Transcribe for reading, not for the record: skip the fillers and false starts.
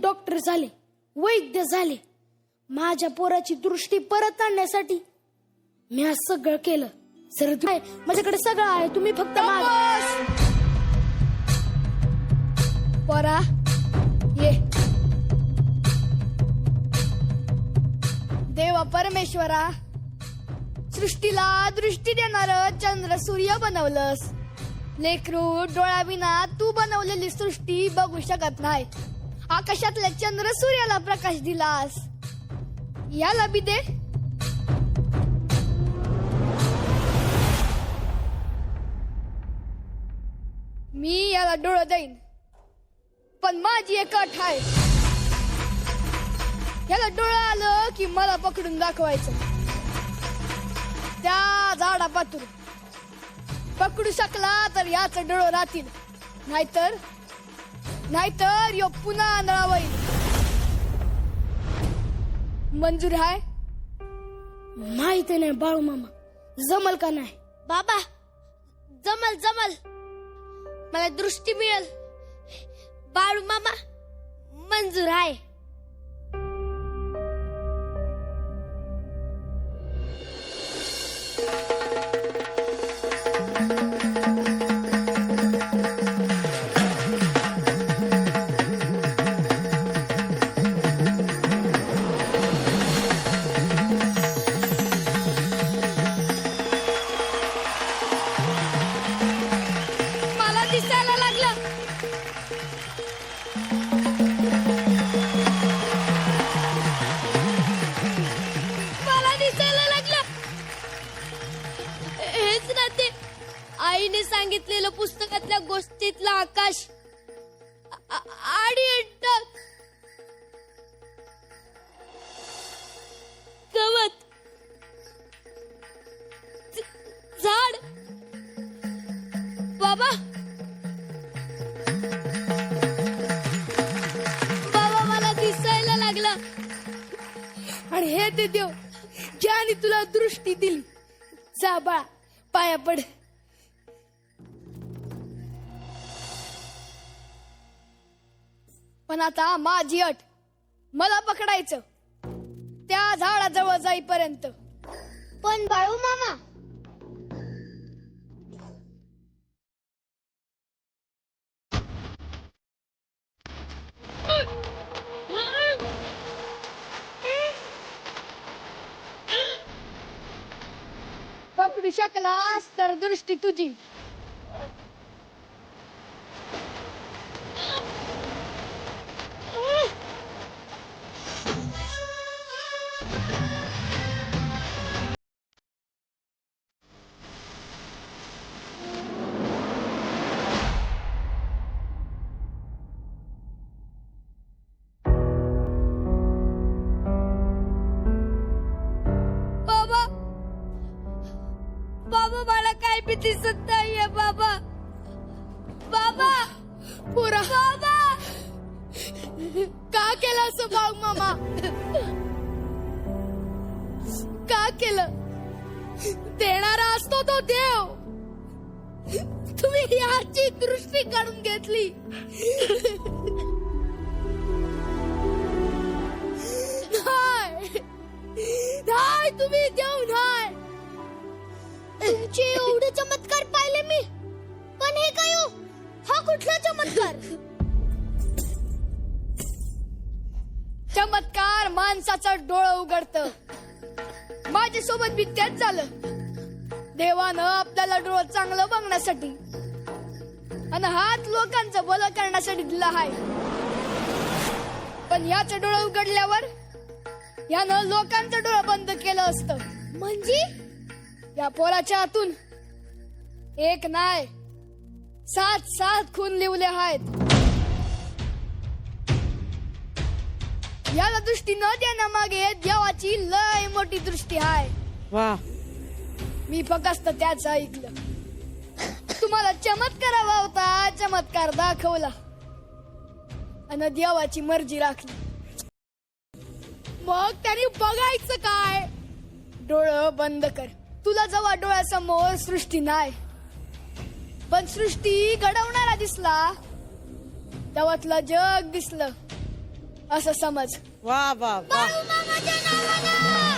Doctor झाले, वैद्य झाले. माझ्या पोराची दृष्टी परत आणण्यासाठी मी आज सगळं केलं. सर माझ्याकडे सगळं आहे, तुम्ही फक्त पोरा ये. देवा परमेश्वरा, सृष्टीला दृष्टी देणार चंद्र सूर्य बनवलंस. लेकरू डोळ्याविना तू बनवलेली सृष्टी बघू शकत नाही. आकाशातल्या चंद्र सूर्याला प्रकाश दिलास, याला बी दे. मी याला डोळं देईन, पण माझी एक अट आहे. याला डोळं आलं की मला पकडून दाखवायचं. त्या झाडापातून पकडू शकला तर याच डोळं राहतील, नाहीतर यो पुन्हा आंधळा येईल. मंजूर आहे? माहिती नाही बाळू मामा, जमल का नाही? बाबा जमल, मला दृष्टी मिळेल. बाळू मामा मंजूर आहे. आईने सांगितलेलं पुस्तकातल्या गोष्टीतलं आकाश आणि गवत, झाड. बाबा मला दिसायला लागला. आणि हे ते देव ज्याने तुला दृष्टी दिली. जा बाळा, पाया पड. पण आता माझी अट, मला पकडायचं त्या झाडाजवळ जाईपर्यंत. पण बाळू मामा, पकडू शकलास तर दृष्टी तुझी. बाबा मला काय बी दिसत नाहीये. बाबा पुरा बाबा का केलं असं बाळू मामा? का केलं? देणारा असतो तो देव, तुम्ही याची दृष्टी काढून घेतली. नाही तुम्ही देव नाही. तुमचे एवढे चमत्कार पाहिले मी, पण हे काय हो? हा कुठला चमत्कार? चमत्कार माणसाचं डोळं उघडतं. माझ्यासोबत बी तेच झालं. देवानं आपल्याला डोळं चांगलं बघण्यासाठी आणि हात लोकांचं भलं करण्यासाठी दिला आहे. पण याचं डोळं उघडल्यावर यानं लोकांचं डोळं बंद केलं असतं. म्हणजे या पोराच्या हातून एक नाही 7 खून लिवले आहेत. याला दृष्टी न देण्यामागे देवाची लय मोठी दृष्टी आहे. वा, मी फक्त त्याच ऐकलं. तुम्हाला चमत्कार हवा होता, चमत्कार दाखवला आणि देवाची मर्जी राखली. मग त्याने बघायचं काय? डोळं बंद कर. तुला जेव्हा डोळ्यासमोर सृष्टी नाही पण सृष्टी घडवणारा दिसला, तेव्हातलं जग दिसलं. असं समज. वा वा वा बाळू मामाच्या नावानं